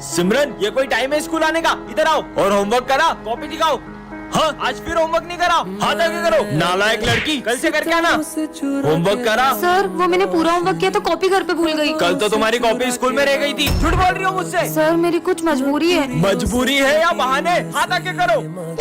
सिमरन, ये कोई टाइम है स्कूल आने का? इधर आओ और होमवर्क करा, कॉपी दिखाओ। हाँ, आज फिर होमवर्क नहीं करा, हाथ आगे करो। नालायक लड़की, कल से करके आना। होमवर्क करा? सर वो मैंने पूरा होमवर्क किया तो कॉपी घर पे भूल गई। कल तो तुम्हारी कॉपी स्कूल में रह गई थी। झूठ बोल रही हो मुझसे। सर मेरी कुछ मजबूरी है। मजबूरी है या बहाने? हाथ आगे करो।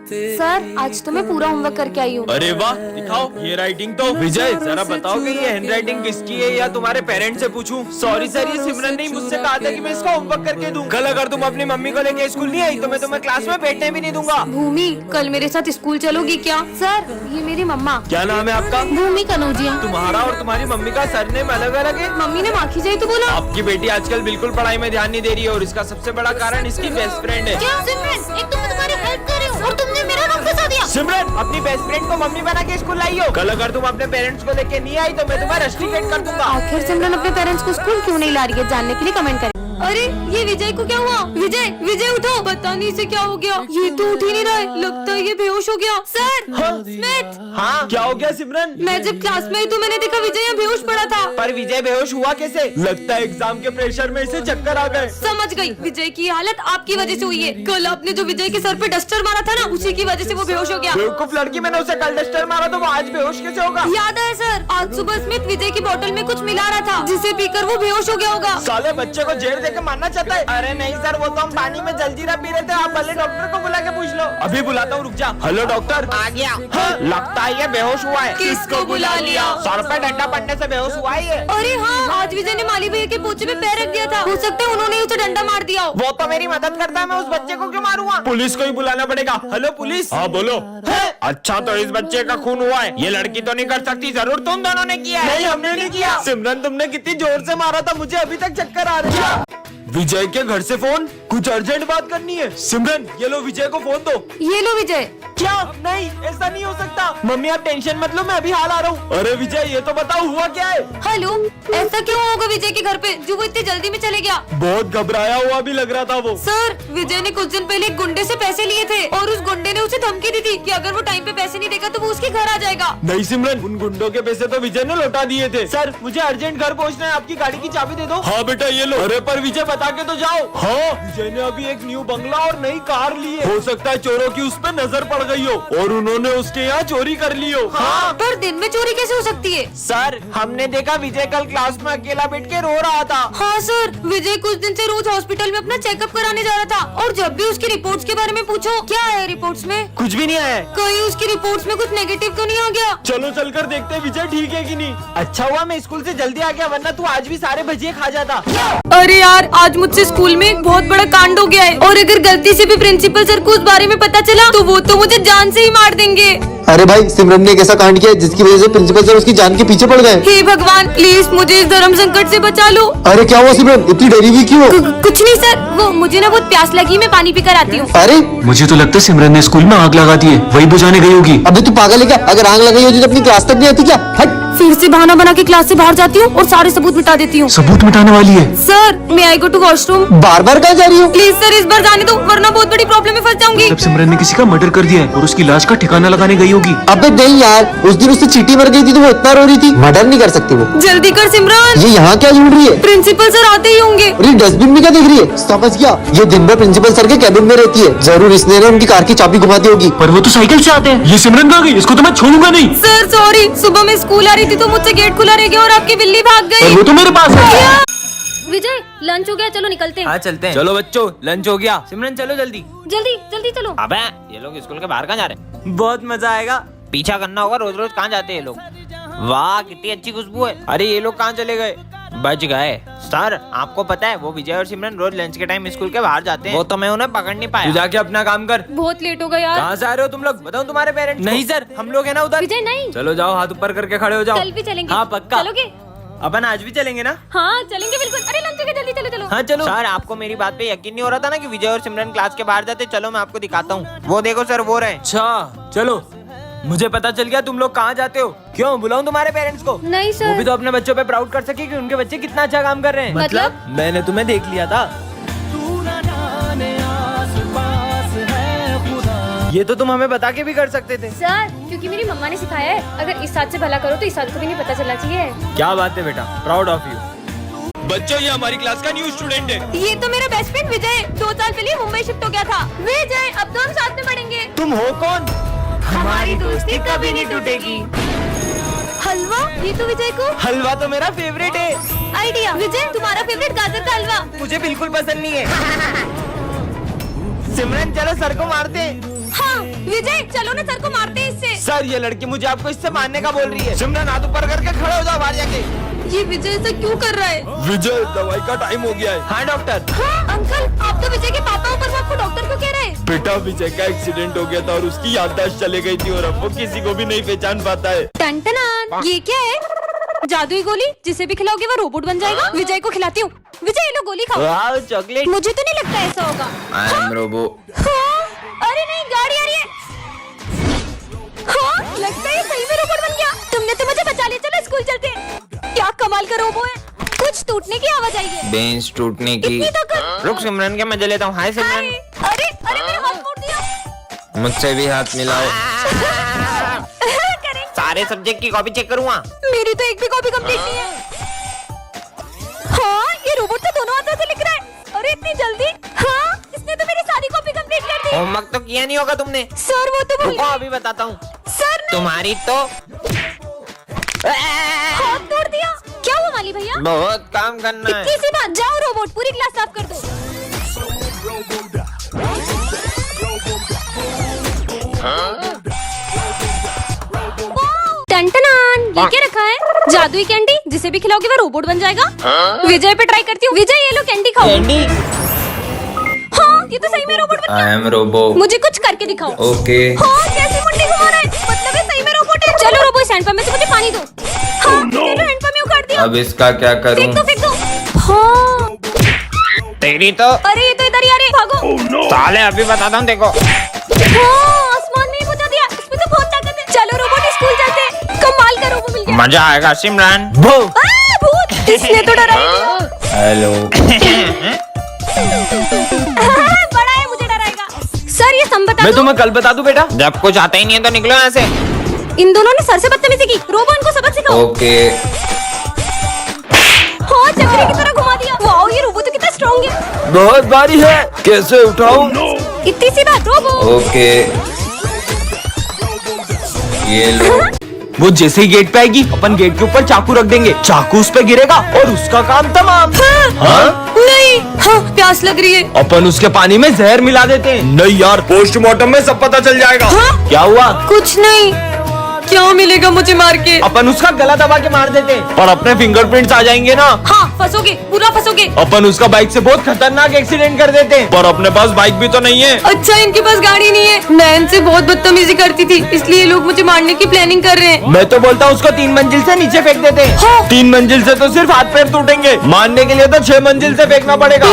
सर आज तो मैं पूरा होमवर्क करके आई हूँ। अरे वाह, दिखाओ ये राइटिंग तो। विजय जरा बताओ कि ये हैंड राइटिंग किसकी है या तुम्हारे पेरेंट्स से पूछूं? सॉरी सर, ये सिमरन ने मुझसे कहा था कि मैं इसका होमवर्क करके दूं। कल अगर तुम अपनी मम्मी को लेके स्कूल नहीं आई तो मैं तुम्हें क्लास में बैठने भी नहीं दूंगा। भूमि कल मेरे साथ स्कूल चलोगी क्या? सर ये मेरी मम्मा। क्या नाम है आपका? भूमि कनौजिया। तुम्हारा और तुम्हारी मम्मी का सरनेम अलग अलग है? मम्मी ने माखी जाई तो बोला। आपकी बेटी आजकल बिल्कुल पढ़ाई में ध्यान नहीं दे रही है और इसका सबसे बड़ा कारण इसकी बेस्ट फ्रेंड है। क्या सिमरन, एक तो मैं तुम्हारी हेल्प कर रही हूँ और तुमने मेरा नाम फंसा दिया। सिमरन, अपनी बेस्ट फ्रेंड को मम्मी बना के स्कूल लाई हो। कल अगर तुम अपने पेरेंट्स को लेके नहीं आई तो मैं तुम्हें रस्टिकेट कर दूंगा। आखिर सिमरन अपने पेरेंट्स को स्कूल क्यों नहीं ला रही है, जानने के लिए कमेंट करें। अरे ये विजय को क्या हुआ? विजय विजय उठो, पता नहीं इसे क्या हो गया। ये तो उठ ही नहीं रहा है, लगता है ये बेहोश हो गया। Sir Smith. हाँ, क्या हो गया सिमरन? मैं जब क्लास में आई तो मैंने देखा विजय यहाँ बेहोश पड़ा था। पर विजय बेहोश हुआ कैसे? लगता है एग्जाम के प्रेशर में इसे चक्कर आ गए। समझ गई, विजय की हालत आपकी वजह से हुई है। कल आपने जो विजय के सर पे डस्टर मारा था ना, उसी की वजह से वो बेहोश हो गया। बेवकूफ लड़की, मैंने उसे कल डस्टर मारा तो वो आज बेहोश कैसे होगा? याद है सर, आज सुबह स्मिथ विजय की बोतल में कुछ मिला रहा था जिसे पीकर वो बेहोश हो गया होगा। साले बच्चे को जेल देके मारना चाहता है। अरे नहीं सर, वो तो हम पानी में जलजीरा पी रहे थे। आप भले डॉक्टर को बुला के पूछ लो। अभी बुलाता हूँ, रुक जा। Hello doctor. आ गया। हाँ, लगता है ये बेहोश हुआ है। किसको बुला लिया? सर पे डंडा पड़ने से बेहोश हुआ है ये। अरे हाँ, आज विजय ने माली भैया के पोछे पे पैर रख दिया था, हो सकता है उन्होंने उसे डंडा मार दिया हो। वो तो मेरी मदद करता है, मैं उस बच्चे को क्यों मारूंगा? पुलिस को ही बुलाना पड़ेगा। Hello police. हाँ बोलो। अच्छा तो इस बच्चे का खून हुआ है, ये लड़की तो नहीं कर सकती, जरूर तुम दोनों ने किया है। नहीं, हमने नहीं किया। सिमरन, तुमने कितनी जोर से मारा था, मुझे अभी तक चक्कर आ रही है। विजय के घर से फोन, कुछ अर्जेंट बात करनी है। सिमरन, ये लो विजय को फोन दो। ये लो विजय। क्या? नहीं, ऐसा नहीं हो सकता। मम्मी आप टेंशन मत लो, मैं अभी हाल आ रहा हूँ। अरे विजय, ये तो बताओ हुआ क्या है? हेलो, ऐसा क्यों होगा विजय के घर पे जो वो इतनी जल्दी में चले गया? बहुत घबराया हुआ भी लग रहा था वो। सर विजय ने कुछ दिन पहले एक गुंडे से पैसे लिए थे और उस गुंडे ने उसे धमकी दी थी कि अगर वो टाइम पे पैसे नहीं देगा तो वो उसके घर आ जाएगा। नहीं सिमरन, उन गुंडों के पैसे तो विजय ने लौटा दिए थे। सर मुझे अर्जेंट घर पहुँचना है, आपकी गाड़ी की चाबी दे दो। हाँ बेटा ये लो। अरे पर विजय बता के तो जाओ। हाँ, विजय ने अभी एक न्यू बंगला और नई कार ली है। हो सकता है चोरों की उस पर नजर पड़ गई हो और उन्होंने उसके यहाँ चोरी कर ली हो। हाँ, पर दिन में चोरी कैसे हो सकती है? सर हमने देखा विजय कल क्लास में अकेला बैठ के रो रहा था। हाँ सर, विजय कुछ दिन से रोज हॉस्पिटल में अपना चेकअप कराने जा रहा था और जब भी उसकी रिपोर्ट्स के बारे में पूछो, क्या है रिपोर्ट्स में? कुछ भी नहीं आया। कहीं उसकी रिपोर्ट्स में कुछ नेगेटिव तो नहीं आ गया? चलो चलकर देखते हैं विजय ठीक है कि नहीं। अच्छा हुआ मैं स्कूल से जल्दी आ गया, वरना तू आज भी सारे भजिए खा जाता। अरे यार, आज मुझसे स्कूल में एक बहुत बड़ा कांड हो गया है और अगर गलती से भी प्रिंसिपल सर को उस बारे में पता चला तो वो तो मुझे जान से ही मार देंगे। अरे भाई, सिमरन ने एक ऐसा कांड किया जिसकी वजह से प्रिंसिपल सर उसकी जान के पीछे पड़ गए। हे भगवान, प्लीज मुझे इस धर्म संकट से बचा लो। अरे क्या हुआ सिमरन, इतनी डरी हुई क्यों? कुछ नहीं सर, वो मुझे ना बहुत प्यास लगी, मैं पानी पीकर आती हूँ। अरे मुझे तो लगता है सिमरन ने स्कूल में आग लगा दी है, वही बुझाने गई होगी। अबे तू पागल है क्या? अगर आग लगाई होती तो अपनी क्लास तक नहीं आती क्या? हट। फिर से बहाना बना के क्लास से बाहर जाती हूँ और सारे सबूत मिटा देती हूँ। सबूत मिटाने वाली है? सर मैं आई गो टू वॉशरूम। बार बार कहाँ जा रही हूँ? प्लीज सर इस बार जाने दो, वरना बहुत बड़ी प्रॉब्लम में फंस जाऊंगी। तब सिमरन ने किसी का मर्डर कर दिया है और उसकी लाश का ठिकाना लगाने गई होगी। अबे नहीं यार, उस दिन उससे चींटी मर गई थी तो वो इतना रो रही थी। मर्डर नहीं कर सकती वो। जल्दी कर सिमरन। ये यहाँ क्या ढूंढ रही है? प्रिंसिपल सर आते ही होंगे। अरे डस्टबिन में क्या देख रही है? समझ गया, ये दिन भर प्रिंसिपल सर के कैबिन में रहती है, जरूर इसने ना उनकी कार की चाबी घुमा दी होगी। पर वो तो साइकिल से आते हैं। ये सिमरन कहाँ गई? इसको तो मैं छोड़ूंगा नहीं। सर सॉरी, सुबह मैं स्कूल आ रही थी तो मुझसे गेट खुला रह गया और आपकी बिल्ली भाग पर गई। वो तो मेरे पास है। विजय लंच हो गया, चलो निकलते हैं। हाँ चलते हैं। चलो बच्चों, लंच हो गया। सिमरन चलो जल्दी। जल्दी जल्दी चलो। अबे ये लोग स्कूल के बाहर कहाँ जा रहे हैं? बहुत मजा आएगा। पीछा करना होगा, रोज रोज कहाँ जाते हैं ये लोग? वाह कितनी अच्छी खुशबू है। अरे ये लोग कहाँ चले गए? बच गए। सर आपको पता है वो विजय और सिमरन रोज लंच के टाइम स्कूल के बाहर जाते हैं। वो तो मैं उन्हें पकड़ नहीं पाया। तू जाके अपना काम कर। बहुत लेट हो गया यार। कहाँ से आ रहे हो तुम लोग? बताओ तुम्हारे पेरेंट्स। नहीं सर, हम लोग है ना उधर। विजय नहीं। चलो जाओ, हाथ ऊपर करके खड़े हो जाओ। कल भी चलेंगे। हाँ पक्का। चलोगे? अपन आज भी चलेंगे ना? हाँ चलेंगे बिल्कुल। अरे लंच हो गया, जल्दी चलो चलो। हाँ चलो। सर आपको मेरी बात पे यकीन नहीं हो रहा था ना कि विजय और सिमरन क्लास के बाहर जाते? चलो मैं आपको दिखाता हूँ। वो देखो सर, वो रहे। अच्छा चलो, मुझे पता चल गया तुम लोग कहाँ जाते हो। क्यों बुलाऊं तुम्हारे पेरेंट्स को? नहीं वो भी सर। तो अपने बच्चों पे प्राउड कर सके कि उनके बच्चे कितना अच्छा काम कर रहे हैं। मतलब? मैंने तुम्हें देख लिया था। ये तो तुम हमें बता के भी कर सकते थे। सर क्योंकि मेरी मम्मा ने सिखाया है, अगर इस साथ से भला करो तो इस साथ को भी नहीं पता चलना चाहिए। क्या बात है बेटा, प्राउड ऑफ यू। बच्चों, ये हमारी क्लास का न्यू स्टूडेंट है। ये तो मेरा बेस्ट फ्रेंड विजय है। 2 साल पहले मुंबई शिफ्ट हो गया था। विजय, अब तो हम साथ में पढ़ेंगे। तुम हो कौन? हमारी दोस्ती कभी नहीं टूटेगी। हलवा, ये तो विजय को। हलवा तो मेरा फेवरेट है। आइडिया। विजय, तुम्हारा फेवरेट गाजर का हलवा। मुझे बिल्कुल पसंद नहीं है। सिमरन, चलो सर को मारते हैं। हाँ विजय, चलो ना सर को मारते हैं इससे। सर, ये लड़की मुझे आपको इससे मारने का बोल रही है। सिमरन, हाथ ऊपर करके खड़े हो जाओ बाहर जाके। ये विजय ऐसा क्यों कर रहा है? विजय, दवाई का टाइम हो गया है। हाँ डॉक्टर। हाँ अंकल, आप तो विजय के पापा हो, पर वो आपको डॉक्टर क्यों कह रहे हैं? बेटा, विजय का एक्सीडेंट हो गया था और उसकी याददाश्त चली गई थी और अब वो किसी को भी नहीं पहचान पाता है। टन-टनान, ये क्या है? जादुई गोली, जिसे भी खिलाओगे वो रोबोट बन जाएगा। विजय को खिलाती हूँ। विजय, ये लो गोली खाओ। वाह, चॉकलेट। मुझे तो नहीं लगता ऐसा होगा। I am robo. हाँ? अरे नहीं, गाड़ी आ रही है। हाँ, लगता है ये सही में रोबोट बन गया। तुमने तो मुझे बचा लिया। चलो स्कूल चलते हैं। क्या कमाल का रोबो है। कुछ टूटने की आवाज आई है। बेंच टूटने की। इतनी ताकत। रुक, सिमरन के मजे लेता हूँ। हाय हाय। सिमरन। अरे अरे, मेरा हाथ मोड़ दिया। मुझसे भी हाथ मिलाओ। करें। सारे सब्जेक्ट की कॉपी चेक करूँगा। मेरी तो एक भी कॉपी कंप्लीट नहीं है। हाँ, ये रोबोट तो दोनों हाथों से लिख रहा है। अरे इतनी जल्दी। हाँ, इसने तो मेरी सारी कॉपी कंप्लीट कर दी। होमवर्क तो किया नहीं होगा तुमने। सर, वो तो भूल रुको, गए। अभी बताता हूँ। सर ने तुम्हारी तो हाथ तोड़ दिया। क्या हुआ माली भैया? बहुत काम करना है। इतनी सी बात। जाओ रोबोट, पूरी क्लास साफ कर दो। टन-टनान, ये क्या रखा है? जादुई कैंडी, जिसे भी खिलाओगे वो रोबोट बन जाएगा। विजय पे ट्राई करती हूँ। विजय, ये लो कैंडी खाओ। कैंडी। हाँ, ये तो सही में रोबोट बन आई एम रोबो। मुझे कुछ करके दिखाओ। ओके। हाँ, कैसी मुंडी घुमा रहा है? मतलब ये सही में रोबोट है। चलो रोबो, इस हैंडपंप में से मुझे पानी दो। हाँ, चलो हैंडपंप में उखाड़ दिया। अब इसका क्या करूं? फेंक दो, फेंक दो। हाँ, तेरी तो। अरे ये तो इधर ही आ रहे। भागो। साले, अभी बताता हूँ देखो। हाँ, आसमान में ही पहुंचा दिया। इसमें तो बहुत ताकत है। चलो रोबोट, स्कूल चलते हैं। कमाल का रोबो मिल गया। मजा आएगा सिमरन। भूत, इसने तो डरा ही दिया। हेलो। बड़ा है, मुझे डराएगा। सर, ये सम बता मैं दो। तुम्हें कल बता दूं बेटा। जब कुछ आता ही नहीं है तो निकलो यहाँ से। इन दोनों ने सर से बदतमीजी की। रोबो, इनको सबक सिखाओ। ओके। हाँ, चक्री की तरह घुमा दिया। वाओ, ये रोबो तो कितना स्ट्रॉन्ग है। बहुत भारी है, कैसे उठाऊं? इतनी सी बात। रोबो। ओके, ये लो। वो जैसे ही गेट पे आएगी अपन गेट के ऊपर चाकू रख देंगे, चाकू उस पे गिरेगा और उसका काम तमाम। हाँ? नहीं। हाँ, प्यास लग रही है। अपन उसके पानी में जहर मिला देते हैं। नहीं यार, पोस्टमार्टम में सब पता चल जाएगा। हाँ? क्या हुआ? कुछ नहीं। क्या मिलेगा मुझे मार के? अपन उसका गला दबा के मार देते हैं और अपने फिंगरप्रिंट्स आ जाएंगे ना। हाँ, फंसोगे, पूरा फंसोगे। अपन उसका बाइक से बहुत खतरनाक एक्सीडेंट कर देते हैं। पर अपने पास बाइक भी तो नहीं है। अच्छा, इनके पास गाड़ी नहीं है। मैं इनसे बहुत बदतमीजी करती थी, इसलिए लोग मुझे मारने की प्लानिंग कर रहे हैं। मैं तो बोलता हूँ उसको 3 मंजिल से नीचे फेंक देते हैं। हाँ। 3 मंजिल से तो सिर्फ हाथ पैर टूटेंगे, मारने के लिए तो 6 मंजिल से फेंकना पड़ेगा।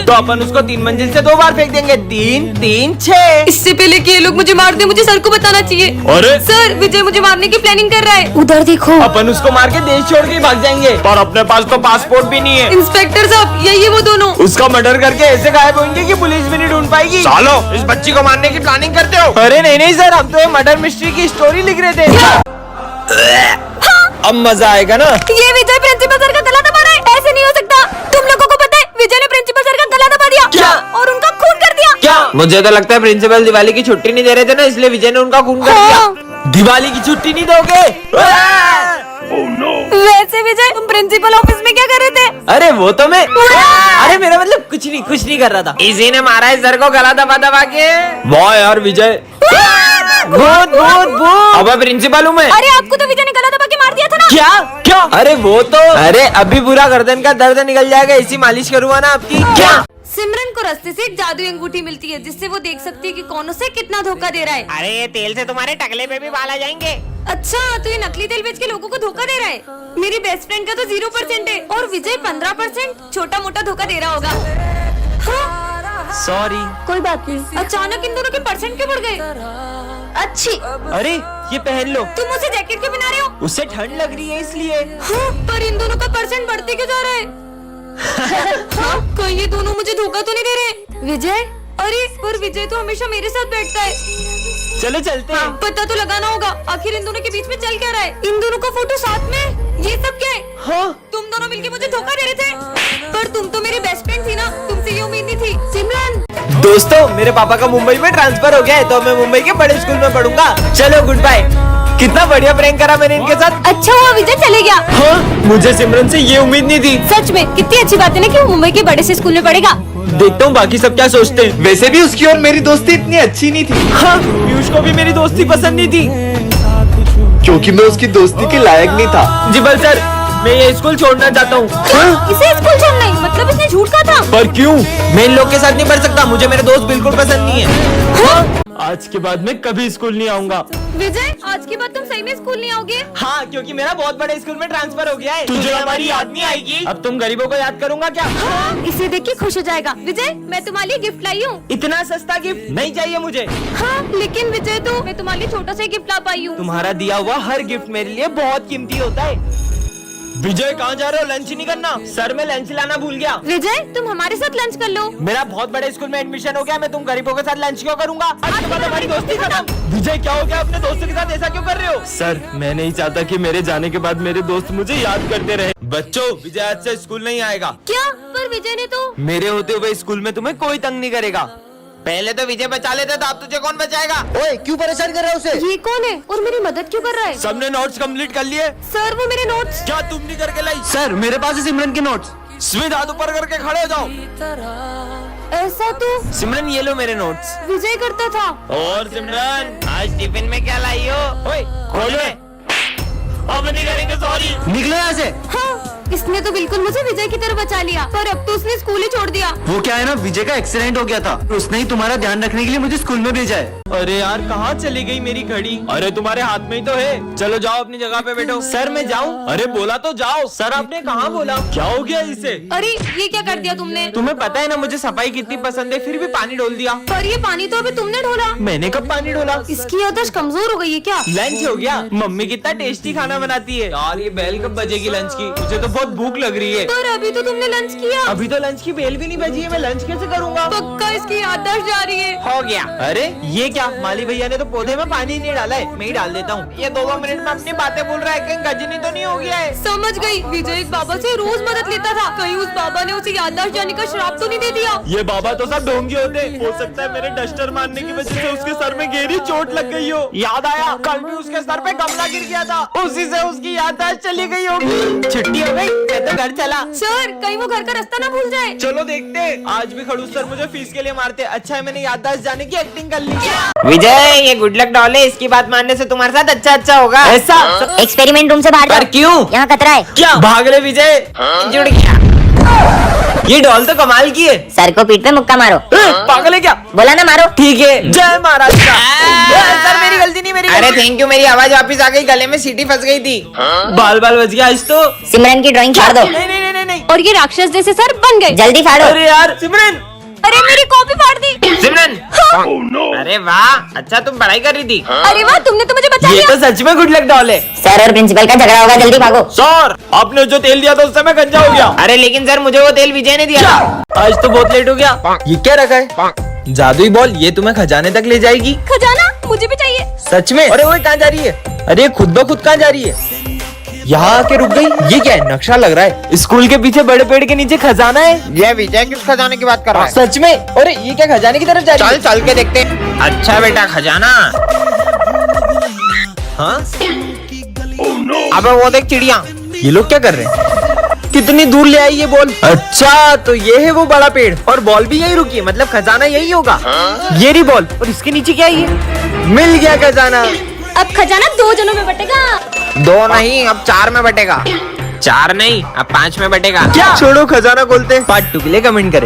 तो अपन उसको 3 मंजिल से 2 बार फेंक देंगे। 3 3 6। इससे पहले कि ये लोग मुझे मार दे, मुझे सर को बताना चाहिए। अरे सर, विजय मुझे मारने की प्लानिंग कर रहा है। उधर देखो। अपन उसको मार के देश छोड़ के ही भाग जाएंगे। पर अपने पास तो पासपोर्ट भी नहीं है। इंस्पेक्टर साहब, यही है वो दोनों। उसका मर्डर करके ऐसे गायब होंगे कि पुलिस भी नहीं ढूंढ पाएगी। सालो, इस बच्ची को मारने की प्लानिंग करते हो? अरे नहीं नहीं सर, हम तो ये मर्डर मिस्ट्री की स्टोरी लिख रहे थे। अब मजा आएगा ना। ये विजय प्रिंसिपल सर का गला दबा रहा है। ऐसे नहीं हो सकता। तुम लोगों को पता है, विजय ने प्रिंसिपल सर का गला दबा दिया। क्या? और उनका खून कर दिया। क्या? मुझे तो लगता है प्रिंसिपल दिवाली की छुट्टी नहीं दे रहे थे ना, इसलिए विजय ने उनका खून कर दिया। हाँ। दिवाली की छुट्टी नहीं दोगे? वैसे विजय, तुम प्रिंसिपल ऑफिस में क्या कर रहे थे? अरे वो तो मैं, अरे मेरा मतलब कुछ नहीं कर रहा था। इसी ने मारा है सर को गला दबा दबा के। वाह यार विजय। भूत भूत भूत। अब प्रिंसिपल हूँ मैं। अरे आपको तो विजय ने गला दबा के मार दिया था ना। क्या क्या? अरे वो तो, अरे अभी पूरा गर्दन का दर्द निकल जाएगा, इसी मालिश करूँगा ना आपकी। क्या? सिमरन को रास्ते से एक जादुई अंगूठी मिलती है, जिससे वो देख सकती है कि कौन उसे कितना धोखा दे रहा है। अरे ये तेल से तुम्हारे टकले पे भी बाल आ जाएंगे। अच्छा, तो ये नकली तेल बेच के लोगों को धोखा दे रहा है। मेरी बेस्ट फ्रेंड का तो 0% है और विजय 15%। छोटा मोटा धोखा दे रहा होगा। हाँ? सॉरी। कोई बात नहीं। अचानक इन दोनों के परसेंट क्यों बढ़ गए? अच्छी। अरे ये पहन लो। तुम उसे जैकेट क्यों पहना रहे हो? उससे ठंड लग रही है इसलिए। हाँ, पर इन दोनों का परसेंट बढ़ते क्यों जा रहा है? हाँ, कहीं ये दोनों मुझे धोखा तो नहीं दे रहे? विजय, अरे पर विजय तो हमेशा मेरे साथ बैठता है। चलो चलते हैं। पता तो लगाना होगा, आखिर इन दोनों के बीच में चल क्या रहा है। इन दोनों का फोटो साथ में। ये सब क्या है? हाँ तुम दोनों मिलके मुझे धोखा दे रहे थे, पर तुम तो मेरी बेस्ट फ्रेंड थी ना, तुमसे ये उम्मीद नहीं थी। सिमरन, दोस्तों, मेरे पापा का मुंबई में ट्रांसफर हो गया है, तो मैं मुंबई के बड़े स्कूल में पढ़ूंगा। चलो गुड बाय। कितना बढ़िया प्रैंक करा मैंने इनके साथ। अच्छा हुआ विजय चले गया। हाँ, मुझे सिमरन से ये उम्मीद नहीं थी। सच में कितनी अच्छी बात है ना कि वो मुंबई के बड़े से स्कूल में पढ़ेगा। देखता हूँ बाकी सब क्या सोचते हैं। वैसे भी उसकी और मेरी दोस्ती इतनी अच्छी नहीं थी, हाँ, पीयूष को भी मेरी दोस्ती पसंद नहीं थी, क्योंकि मैं उसकी दोस्ती के लायक नहीं था। जी बल सर, मैं ये स्कूल छोड़ना चाहता हूँ। इसे स्कूल छोड़ना ही मतलब इसने झूठ कहा था। पर क्यों? मैं इन लोग के साथ नहीं पढ़ सकता, मुझे मेरे दोस्त बिल्कुल पसंद नहीं है। आज के बाद मैं कभी स्कूल नहीं आऊंगा। विजय, आज के बाद तुम सही में स्कूल नहीं आओगे? हाँ, क्योंकि मेरा बहुत बड़े स्कूल में ट्रांसफर हो गया है। तुझे हमारी याद नहीं आएगी? अब तुम गरीबों को याद करूंगा क्या? इसे देख के खुश हो जाएगा। विजय, मैं तुम्हारे लिए गिफ्ट लाई हूँ। इतना सस्ता गिफ्ट नहीं चाहिए मुझे। हाँ, लेकिन विजय तो मैं तुम्हारे लिए छोटा सा गिफ्ट ला पाई हूँ। तुम्हारा दिया हुआ हर गिफ्ट मेरे लिए बहुत कीमती होता है। विजय, कहाँ जा रहे हो? लंच नहीं करना? सर, मैं लंच लाना भूल गया। विजय, तुम हमारे साथ लंच कर लो। मेरा बहुत बड़े स्कूल में एडमिशन हो गया, मैं तुम गरीबों के साथ लंच क्यों करूंगा? आज के बाद हमारी दोस्ती खत्म। विजय, क्या हो गया? अपने दोस्तों के साथ ऐसा क्यों कर रहे हो? सर, मैं नहीं चाहता कि मेरे जाने के बाद मेरे दोस्त मुझे याद करते रहे। बच्चों, विजय आज से स्कूल नहीं आएगा। क्या? पर विजय ने तो। मेरे होते हुए स्कूल में तुम्हें कोई तंग नहीं करेगा। पहले तो विजय बचा लेते, तो अब तुझे कौन बचाएगा? ओए क्यों परेशान कर रहा है उसे? ये कौन है और मेरी मदद क्यों कर रहा है? सबने नोट्स कंप्लीट कर लिए? सर, वो मेरे नोट्स। क्या तुम नहीं करके लाई? सर मेरे पास है सिमरन के नोट्स। स्मित, हाथ ऊपर करके खड़े हो जाओ। ऐसा तो सिमरन, ये लो मेरे नोट्स। विजय करता था। और सिमरन, आज टिफिन में क्या लाई हो? ओए, खोलो। अब नहीं करेंगे, सॉरी। निकलो यहाँ से। हाँ, इसने तो बिल्कुल मुझे विजय की तरफ बचा लिया, पर अब तो उसने स्कूल ही छोड़ दिया। वो क्या है ना, विजय का एक्सीडेंट हो गया था, उसने ही तुम्हारा ध्यान रखने के लिए मुझे स्कूल में भेजा है। अरे यार, कहाँ चली गई मेरी घड़ी? अरे तुम्हारे हाथ में ही तो है। चलो जाओ अपनी जगह पे बैठो। सर, मैं जाऊँ? अरे बोला तो जाओ। सर, आपने कहाँ बोला? क्या हो गया इसे? अरे ये क्या कर दिया तुमने? तुम्हें पता है ना मुझे सफाई कितनी पसंद है, फिर भी पानी डोल दिया। पर ये पानी तो अभी तुमने ढोला। मैंने कब पानी डोला? इसकी याददाश्त कमजोर हो गई है क्या? लंच हो गया। मम्मी कितना टेस्टी खाना बनाती है यार। ये बेल कब बजेगी लंच की? मुझे तो बहुत भूख लग रही है। पर अभी तो तुमने लंच किया। अभी तो लंच की बेल भी नहीं बजी है, मैं लंच कैसे करूँगा? पक्का इसकी याददाश्त जा रही है। हो गया। अरे ये क्या, माली भैया ने तो पौधे में पानी नहीं डाला है, मैं ही डाल देता हूँ। ये 2 मिनट में अपनी बातें बोल रहा है, कहीं गजनी तो नहीं हो गया है? समझ गई। विजय एक बाबा से रोज मदद लेता था, कहीं उस बाबा ने उसे याददाश्त जाने का श्राप तो नहीं दे दिया? ये बाबा तो सब ढोंगी होते। हो सकता है मेरे डस्टर मारने की वजह से उसके सर में गहरी चोट लग गई हो। याद आया, कल भी उसके सर पे गमला गिर गया था, उसी से उसकी याददाश्त चली गई होगी। छुट्टी हो गई, मैं तो घर चला। सर, कहीं वो घर का रास्ता ना भूल जाए। चलो देखते हैं। आज भी खड़ूस सर मुझे फीस के लिए मारते। अच्छा है मैंने याददाश्त जाने की एक्टिंग कर ली। विजय, ये गुड लक डॉल है, इसकी बात मानने से तुम्हारे साथ अच्छा होगा। ऐसा? एक्सपेरिमेंट रूम से बाहर पर जाओ। क्यों? यहाँ खतरा है। क्या? भाग ले विजय। जुड़ गया। ये डॉल तो कमाल की है। सर को पीठ पे मुक्का मारो। पागल है क्या? बोला ना मारो। ठीक है, जय महाराज का। सर मेरी गलती नहीं, मेरी अरे थैंक यू, मेरी आवाज वापस आ गई, गले में सीटी फंस गई थी। बाल बाल बच गया आज तो। सिमरन की ड्राइंग फाड़ दो। नहीं नहीं नहीं नहीं। और ये राक्षस जैसे सर बन गए। जल्दी फाड़ो। अरे यार सिमरन। अरे मेरी कॉपी फाड़ दी। सिमरन। अरे वाह, अच्छा तुम पढ़ाई कर रही थी। अरे वाह, तुमने तो मुझे बचा ये लिया। तो सच में गुड लक डॉल है। सर और प्रिंसिपल का झगड़ा होगा, जल्दी भागो। सर, आपने जो तेल दिया था उससे मैं गंजा हो गया। अरे लेकिन सर, मुझे वो तेल विजय ने दिया था। आज तो बहुत लेट हो गया। ये क्या रखा है? जादुई बॉल, ये तुम्हें खजाने तक ले जाएगी। खजाना मुझे भी चाहिए। सच में? अरे वो कहाँ जा रही है? अरे खुद ब खुद कहाँ जा रही है? यहाँ आके रुक गई। ये क्या है? नक्शा लग रहा है। स्कूल के पीछे बड़े पेड़ के नीचे खजाना है। ये विजय किस खजाने की बात कर रहा है? सच में? अरे ये क्या खजाने की तरफ जा रही है? चल के देखते। अच्छा बेटा, खजाना। हाँ? अबे वो देख चिड़िया। ये लोग क्या कर रहे हैं? कितनी दूर ले आई ये बॉल? अच्छा, तो ये है वो बड़ा पेड़ और बॉल भी यही रुकी है, मतलब खजाना यही होगा। ये रही बॉल, और इसके नीचे क्या है? ये मिल गया खजाना। अब खजाना 2 जनों में बटेगा। 2 नहीं, अब 4 में बटेगा। 4 नहीं, अब 5 में बटेगा। क्या? छोड़ो, खजाना खोलते हैं। पार्ट 2 के लिए कमेंट करें।